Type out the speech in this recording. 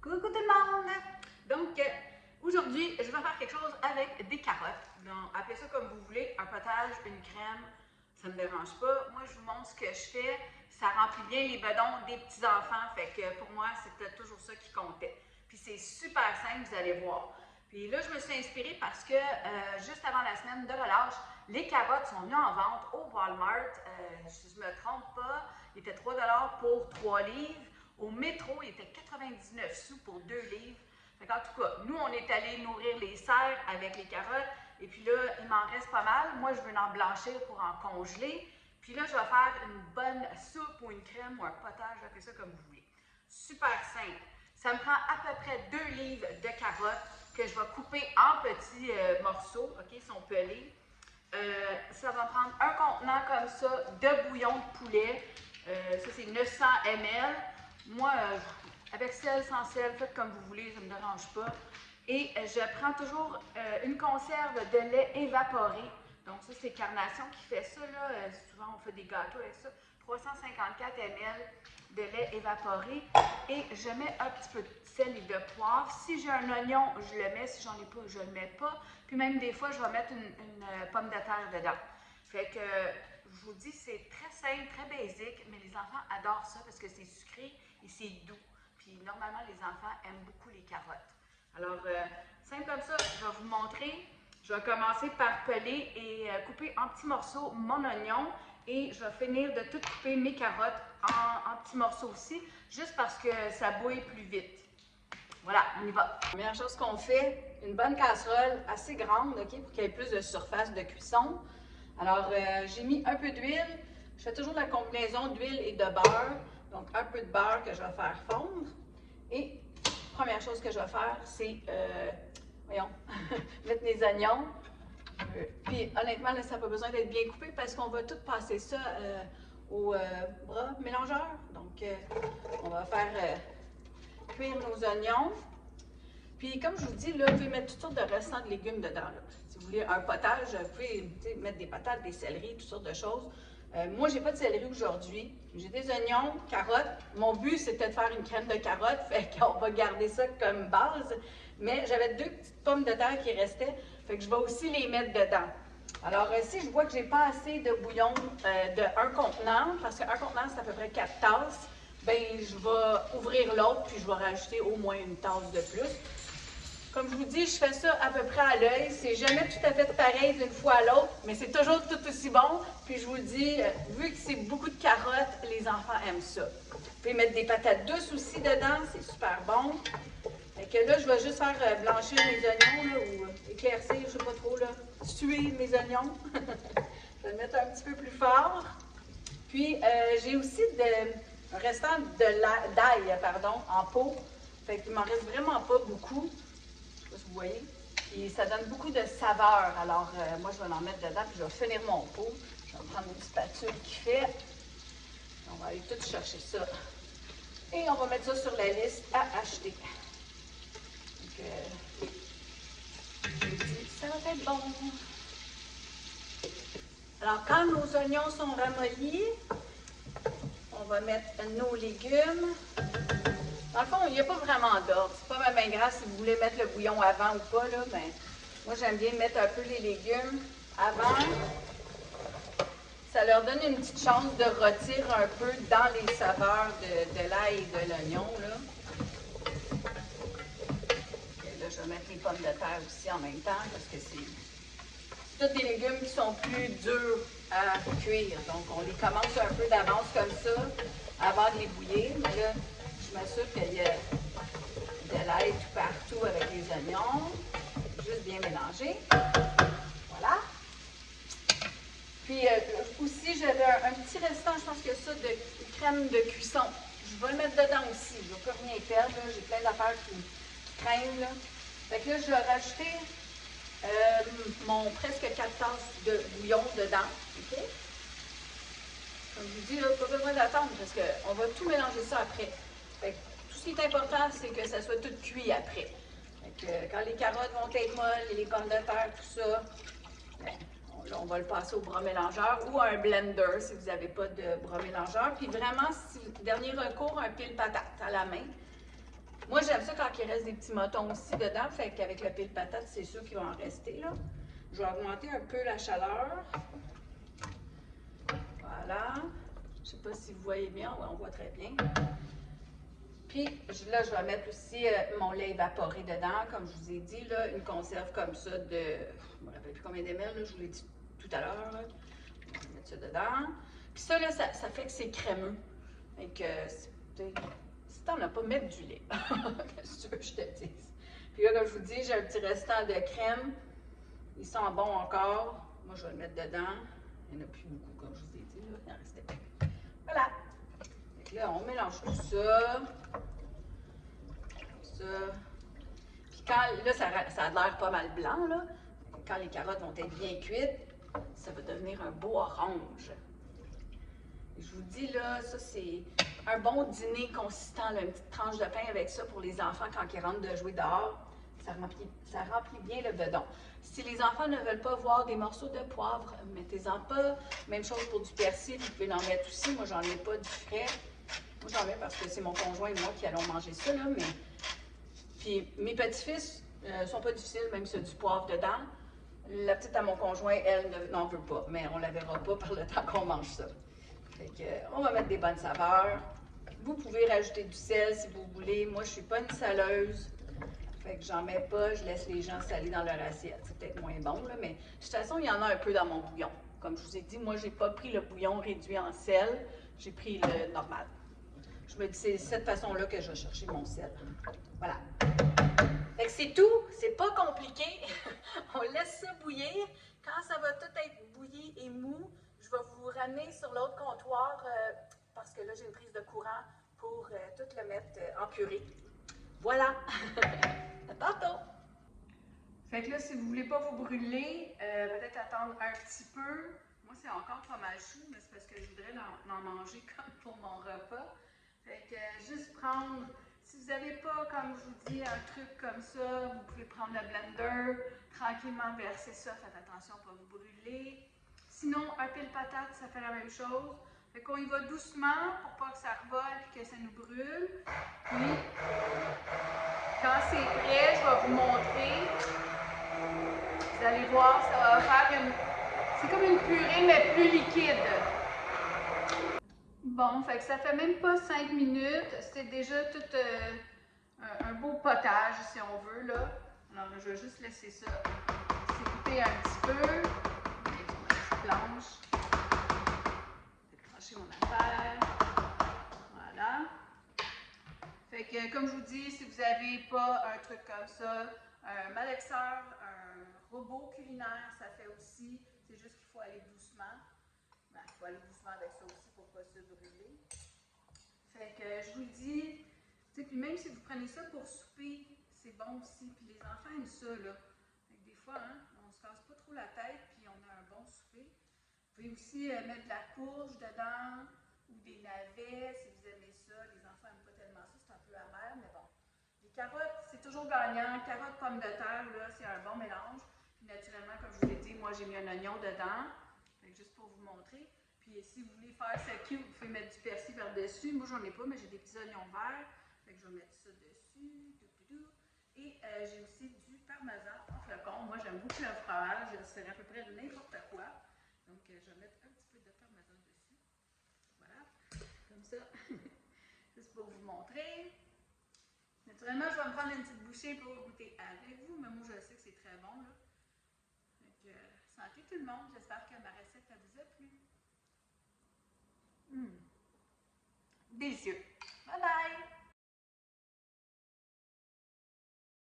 Coucou tout le monde! Donc, aujourd'hui, je vais faire quelque chose avec des carottes. Donc, appelez ça comme vous voulez, un potage, une crème, ça ne me dérange pas. Moi, je vous montre ce que je fais. Ça remplit bien les bedons des petits-enfants, fait que pour moi, c'était toujours ça qui comptait. Puis c'est super simple, vous allez voir. Puis là, je me suis inspirée parce que juste avant la semaine de relâche, les carottes sont mises en vente au Walmart. Si je ne me trompe pas, il était 3 pour 3 livres. Au métro, il était 99 sous pour 2 livres. Fait en tout cas, nous, on est allé nourrir les serres avec les carottes. Et puis là, il m'en reste pas mal. Moi, je veux en blanchir pour en congeler. Puis là, je vais faire une bonne soupe ou une crème ou un potage, appelez ça comme vous voulez. Super simple. Ça me prend à peu près 2 livres de carottes que je vais couper en petits morceaux, OK, ils sont pelés. Ça va prendre un contenant comme ça de bouillon de poulet. Ça, c'est 900 ml. Moi, avec sel, sans sel, faites comme vous voulez, ça ne me dérange pas. Et je prends toujours une conserve de lait évaporé. Donc ça, c'est Carnation qui fait ça. Là. Souvent, on fait des gâteaux avec ça. 354 ml de lait évaporé. Et je mets un petit peu de sel et de poivre. Si j'ai un oignon, je le mets. Si j'en ai pas, je ne le mets pas. Puis même des fois, je vais mettre une pomme de terre dedans. Fait que, je vous dis, c'est très simple, très basique, mais les enfants adorent ça parce que c'est sucré et c'est doux. Puis normalement, les enfants aiment beaucoup les carottes. Alors, simple comme ça, je vais vous montrer. Je vais commencer par peler et couper en petits morceaux mon oignon et je vais finir de tout couper mes carottes en petits morceaux aussi, juste parce que ça bouille plus vite. Voilà, on y va. La première chose qu'on fait, une bonne casserole assez grande, OK, pour qu'il y ait plus de surface de cuisson. Alors, j'ai mis un peu d'huile. Je fais toujours la combinaison d'huile et de beurre. Donc, un peu de beurre que je vais faire fondre. Et, première chose que je vais faire, c'est, voyons, mettre mes oignons. Puis, honnêtement, là, ça n'a pas besoin d'être bien coupé parce qu'on va tout passer ça au bras mélangeur. Donc, on va faire cuire nos oignons. Puis, comme je vous dis, là, vous pouvez mettre toutes sortes de restants de légumes dedans. Là. Si vous voulez un potage, vous pouvez mettre des patates, des céleris, toutes sortes de choses. Moi, j'ai pas de céleri aujourd'hui. J'ai des oignons, carottes. Mon but, c'était de faire une crème de carottes, fait qu'on va garder ça comme base. Mais j'avais 2 petites pommes de terre qui restaient, fait que je vais aussi les mettre dedans. Alors, si je vois que j'ai pas assez de bouillon de un contenant, parce qu'un contenant, c'est à peu près 4 tasses, bien, je vais ouvrir l'autre, puis je vais rajouter au moins une tasse de plus. Comme je vous dis, je fais ça à peu près à l'œil. C'est jamais tout à fait pareil d'une fois à l'autre, mais c'est toujours tout aussi bon. Puis je vous le dis, vu que c'est beaucoup de carottes, les enfants aiment ça. Vous pouvez mettre des patates douces aussi dedans, c'est super bon. Fait que là, je vais juste faire blanchir mes oignons, là, ou éclaircir, je sais pas trop, là, tuer mes oignons. Je vais le mettre un petit peu plus fort. Puis, j'ai aussi un restant d'ail, pardon, en pot. Fait qu'il m'en reste vraiment pas beaucoup. Je sais pas si vous voyez. Puis ça donne beaucoup de saveur. Alors, moi, je vais en mettre dedans, puis je vais finir mon pot. Je vais prendre une spatule qui fait. On va aller tout chercher ça. Et on va mettre ça sur la liste à acheter. Donc, je vous dis, ça va être bon. Alors, quand nos oignons sont ramollis, on va mettre nos légumes. Dans le fond, il n'y a pas vraiment d'ordre. C'est pas même grave si vous voulez mettre le bouillon avant ou pas, là, mais moi, j'aime bien mettre un peu les légumes avant. Ça leur donne une petite chance de rôtir un peu dans les saveurs de l'ail et de l'oignon, là. Et là, je vais mettre les pommes de terre aussi en même temps, parce que c'est tous des légumes qui sont plus durs à cuire. Donc, on les commence un peu d'avance comme ça, avant de les bouillir. Mais là, je m'assure qu'il y a de l'ail tout partout avec les oignons. Juste bien mélanger. Voilà. Puis aussi, j'avais un petit restant, je pense que ça, de crème de cuisson. Je vais le mettre dedans aussi. Je ne vais pas rien perdre. J'ai plein d'affaires qui traînent. Là. Fait que là, je vais rajouter mon presque 4 tasses de bouillon dedans. OK? Comme je vous dis, là, pas besoin d'attendre parce qu'on va tout mélanger ça après. Fait que, tout ce qui est important, c'est que ça soit tout cuit après. Fait que, quand les carottes vont être molles, et les pommes de terre, tout ça, bien, là, on va le passer au bras mélangeur ou à un blender si vous n'avez pas de bras mélangeur. Puis vraiment, dernier recours, un pile patate à la main. Moi, j'aime ça quand il reste des petits motons aussi dedans, fait qu'avec le pile patate, c'est sûr qu'il va en rester, là. Je vais augmenter un peu la chaleur. Voilà. Je ne sais pas si vous voyez bien, on voit très bien. Puis là, je vais mettre aussi mon lait évaporé dedans. Comme je vous ai dit, là, une conserve comme ça de, je ne me rappelle plus combien de ml, je vous l'ai dit tout à l'heure. Je vais mettre ça dedans. Puis ça, là, ça fait que c'est crémeux. Fait que, si t'en as pas, mettre du lait. Qu'est-ce que tu veux que je te dise? Puis là, comme je vous dis, j'ai un petit restant de crème. Il sent bon encore. Moi, je vais le mettre dedans. Il n'y en a plus beaucoup, comme je vous ai dit. Là. Il en restait plus. Voilà. Donc là, on mélange tout ça. Comme ça. Puis quand, là, ça a l'air pas mal blanc, là. Quand les carottes vont être bien cuites, ça va devenir un beau orange. Et je vous dis, là, ça, c'est un bon dîner consistant, là, une petite tranche de pain avec ça pour les enfants quand ils rentrent de jouer dehors. Ça remplit bien le bedon. Si les enfants ne veulent pas voir des morceaux de poivre, mettez-en pas. Même chose pour du persil, vous pouvez en mettre aussi. Moi, j'en ai pas du frais. Moi, j'en mets parce que c'est mon conjoint et moi qui allons manger ça, là. Mais... Puis mes petits-fils sont pas difficiles, même s'il y a du poivre dedans. La petite à mon conjoint, elle, n'en veut pas. Mais on la verra pas par le temps qu'on mange ça. Fait que, on va mettre des bonnes saveurs. Vous pouvez rajouter du sel si vous voulez. Moi, je suis pas une saleuse. Fait que j'en mets pas, je laisse les gens saler dans leur assiette. C'est peut-être moins bon, là, mais de toute façon, il y en a un peu dans mon bouillon. Comme je vous ai dit, moi, j'ai pas pris le bouillon réduit en sel, j'ai pris le normal. Je me dis, c'est de cette façon-là que je vais chercher mon sel. Voilà. Fait que c'est tout, c'est pas compliqué. On laisse ça bouillir. Quand ça va tout être bouilli et mou, je vais vous ramener sur l'autre comptoir parce que là, j'ai une prise de courant pour tout le mettre en purée. Voilà! À tantôt! Fait que là, si vous voulez pas vous brûler, peut-être attendre un petit peu. Moi, c'est encore pas mal chaud, mais c'est parce que je voudrais en manger comme pour mon repas. Fait que juste prendre, si vous n'avez pas, comme je vous dis, un truc comme ça, vous pouvez prendre le blender, tranquillement verser ça, faites attention à ne pas vous brûler. Sinon, un pile patate, ça fait la même chose. Fait qu'on y va doucement pour pas que ça revole et que ça nous brûle. Puis, quand c'est prêt, je vais vous montrer. Vous allez voir, ça va faire une... C'est comme une purée, mais plus liquide. Bon, fait que ça fait même pas 5 minutes. C'est déjà tout un beau potage, si on veut, là. Alors, je vais juste laisser ça s'écouter un petit peu. Sur ma petite planche. Je vais décrocher mon affaire. Voilà. Fait que, comme je vous dis, si vous n'avez pas un truc comme ça, un malaxeur, un robot culinaire, ça fait aussi. C'est juste qu'il faut aller doucement. Ben, il faut aller doucement avec ça aussi pour ne pas se brûler. Fait que je vous le dis, tu sais, puis même si vous prenez ça pour souper, c'est bon aussi. Puis les enfants aiment ça, là. Fait que des fois, hein, on se casse pas trop la tête, puis on a un bon souper. Vous pouvez aussi mettre de la courge dedans, ou des navets, si vous aimez ça. Les enfants n'aiment pas tellement ça, c'est un peu amer, mais bon. Les carottes, c'est toujours gagnant. Carottes, pommes de terre, là, c'est un bon mélange. Puis naturellement, comme je vous ai dit, moi, j'ai mis un oignon dedans. Fait que juste pour vous montrer. Puis si vous voulez faire ça cute, vous pouvez mettre du persil par-dessus. Moi, j'en ai pas, mais j'ai des petits oignons verts. Fait que je vais mettre ça dessus. Et j'ai aussi du parmesan en flocon. Moi, j'aime beaucoup le fromage. Je ferai à peu près n'importe quoi. Donc, je vais mettre un petit peu de parmesan dessus. Voilà. Comme ça. Juste pour vous montrer. Naturellement, je vais me prendre une petite bouchée pour goûter avec vous. Mais moi, je sais que c'est très bon, là. Donc, santé tout le monde. J'espère que ma recette vous a plu. Délicieux.